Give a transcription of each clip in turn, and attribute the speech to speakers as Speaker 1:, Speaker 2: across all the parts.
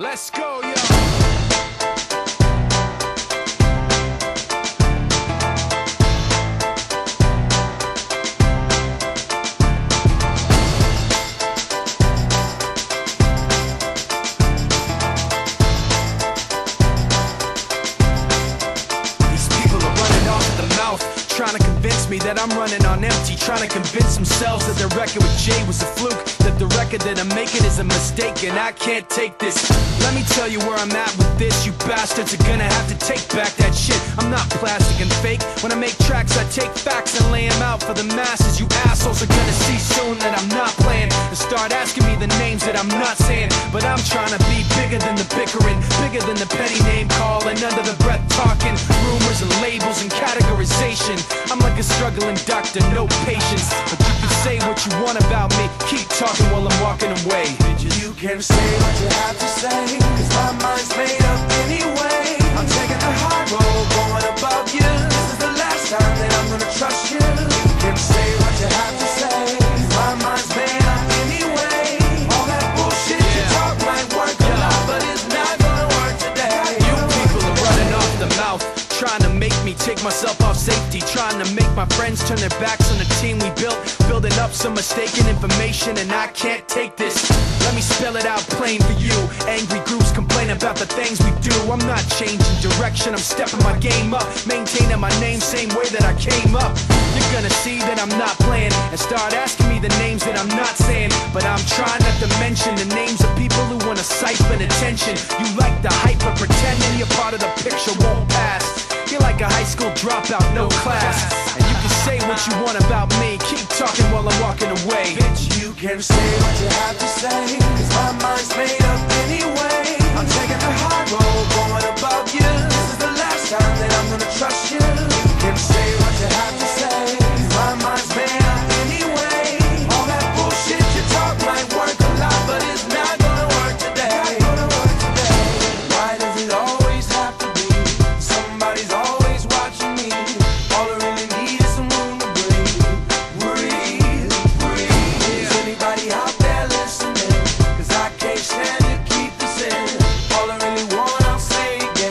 Speaker 1: Let's go, yo. Trying to convince me that I'm running on empty, trying to convince themselves that their record with Jay was a fluke, that the record that I'm making is a mistake, and I can't take this. Let me tell you where I'm at with this. You bastards are gonna have to take back that shit. I'm not plastic and fake. When I make tracks, I take facts and lay them out for the masses. You assholes are gonna see soon that I'm not playing, and start asking me the names that I'm not saying. But I'm trying to be bigger than the bickering, bigger than the petty name calling, under the breath talking, rumors and labels and categorization. I'm like a struggling doctor, no patience. But you can say what you want about me, keep talking while I'm walking away.
Speaker 2: You can say what you have to say, cause my mind's made up anyway. I'm taking the high road, going above you. This is the last time that I'm gonna trust you. You can say what you have to say, cause my mind's made up anyway. All that bullshit you talk might work a lot, but it's not gonna work today.
Speaker 1: You people are running off the mouth, trying to make me take myself off safety, trying to make my friends turn their backs on the team we built, building up some mistaken information, and I can't take this. Let me spell it out plain for you. Angry groups complain about the things we do. I'm not changing direction, I'm stepping my game up, maintaining my name same way that I came up. You're gonna see that I'm not playing, and start asking me the names that I'm not saying. But I'm trying not to mention the names of people who wanna siphon attention. You like the hype, but pretending you're part of the picture won't pass. You're like a high school dropout, no class. And you can say what you want about me, keep talking while I'm walking away.
Speaker 2: Bitch, you can say what you have to say, cause my mind's made up anyway. I'm taking the high road, going above you. This is the last time that I'm gonna trust you. You can say what you have to say, cause my mind's made up anyway. All that bullshit you talk might work a lot, but it's not gonna work today. Why does it always have to be somebody's always watching me? All I really need is some room to breathe. Is anybody out there listening? Cause I can't stand to keep this in. All I really want, I'll say again.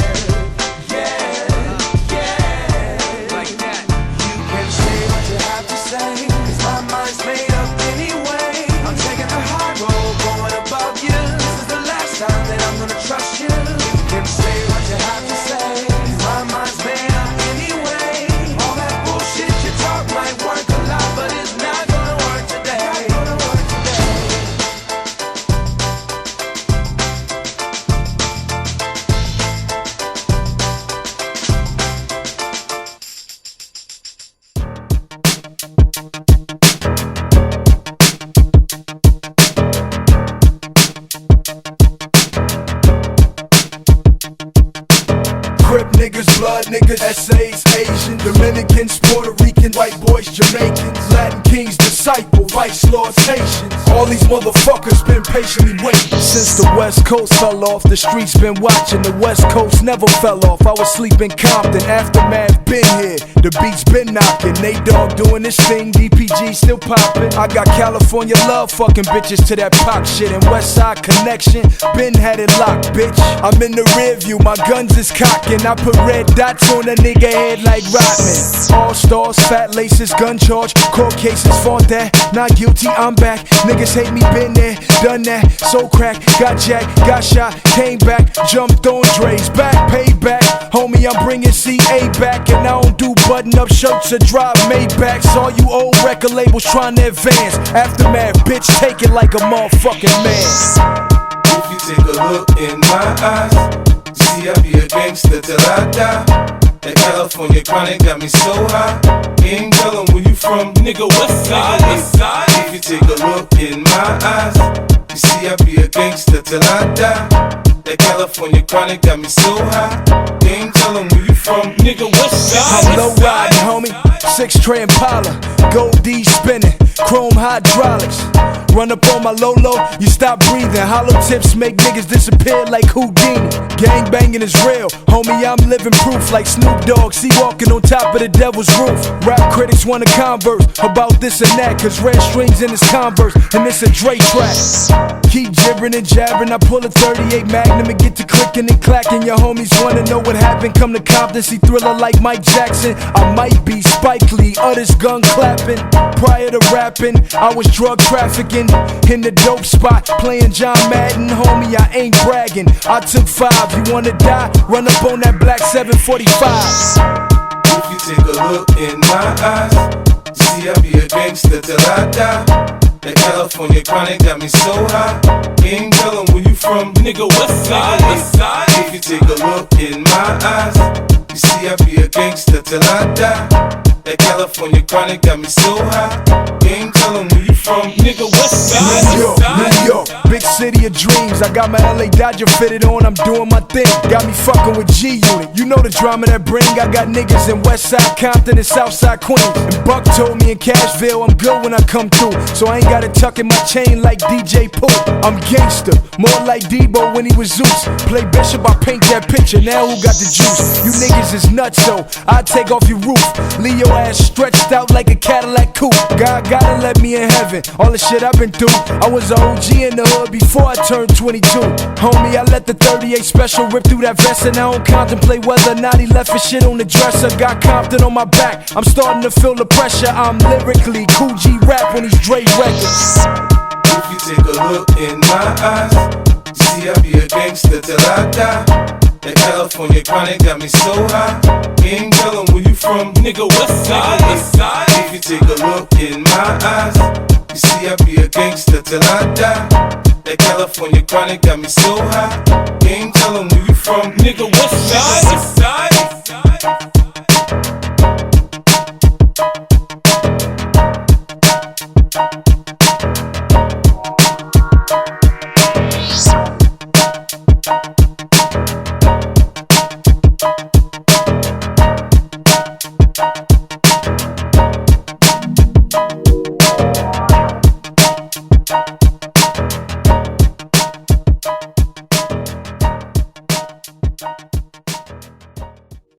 Speaker 1: Like that.
Speaker 2: You can say what you have to say, cause my mind's made up anyway. I'm taking the high road, going above you. This is the last time that I'm gonna trust you. You can say what you have to say, cause my mind's made up anyway. All that bullshit you talk might work a lot, but it's not gonna work today.
Speaker 3: Crip niggas, blood niggas, essays, Asian, Dominicans, Puerto Ricans, white boys, Jamaicans, Latin kings, disciples, vice lords, Haitians. All these motherfuckers been patiently waiting. Since the West Coast fell off, the streets been watching. The West Coast never fell off. I was sleeping Compton, Aftermath been here. The beats been knocking. Nate Dogg doing this thing, DPG still popping. I got California love fucking bitches to that pop shit. And West Side Connection, been had it locked, bitch. I'm in the rear view, my guns is cocking. I put red dots on a nigga head like Rodman. All stars, fat laces, gun charge, court cases, fought that. Not guilty, I'm back. Niggas hate me, been there, done that. So crack, got jacked, got shot, came back, jumped on Dre's back, payback. Homie, I'm bringing CA back, and I don't do button-up shirts or drive Maybachs. All you old record labels trying to advance. Aftermath, bitch, take it like a motherfucking man.
Speaker 4: If you take a look in my eyes, you see I be a gangster till I die. That California chronic got me so high. Ain't tellin' where you from, nigga, west side, west side. If you take a look in my eyes, you see I be a gangster till I die. That California chronic got me so high. Ain't tellin' where you from, nigga, west side.
Speaker 3: I'm low riding, homie. 6-tray Impala, gold D spinning, chrome hydraulics. Run up on my Lolo, you stop breathing. Hollow tips make niggas disappear like Houdini. Gang banging is real, homie, I'm living proof like Snoop Dogg. See walking on top of the devil's roof. Rap critics wanna converse about this and that, cause red strings in his Converse, and it's a Dre track. Keep jibbering and jabbering, I pull a 38 Magnum and get to clicking and clacking. Your homies wanna know what happened, come to Compton, see Thriller like Mike Jackson. I might be Spike Lee, others gun clapping. Prior to rapping, I was drug trafficking in the dope spot, playing John Madden. Homie, I ain't bragging, I took 5. You wanna die? Run up on that black 745.
Speaker 4: If you take a look in my eyes, you see I be a gangster till I die. That California chronic got me so high. Ain't tellin' where you from, nigga, west side. If you take a look in my eyes, you see I be a gangster till I die. That California chronic got me so high. Ain't tellin' where you from, nigga, west side.
Speaker 3: New York, big city of dreams. I got my LA Dodger fitted on, I'm doing my thing. Got me fucking with G-Unit, you know the drama that bring. I got niggas in Westside Compton and Southside Queens. And Buck told me in Cashville I'm good when I come through, so I ain't gotta tuck in my chain like DJ Pooh. I'm gangster, more like Debo when he was Zeus. Play Bishop, I paint that picture, now who got the juice? You niggas is nuts, so I take off your roof. Leave your ass stretched out like a Cadillac coupe. God gotta let me in heaven, all the shit I've been through. I was an OG in the hood before I turned 22. Homie, I let the 38 special rip through that vest, and I don't contemplate whether or not he left his shit on the dresser. Got Compton on my back, I'm starting to feel the pressure. I'm lyrically Cool G rap on these Dre records.
Speaker 4: If you take a look in my eyes, you see I be a gangster till I die. That California chronic got me so high. Ain't tellin' where you from, nigga, west side. If you take a look in my eyes, you see I be a gangster till I die. That California chronic got me so high. Ain't tellin' where you from, nigga, west side.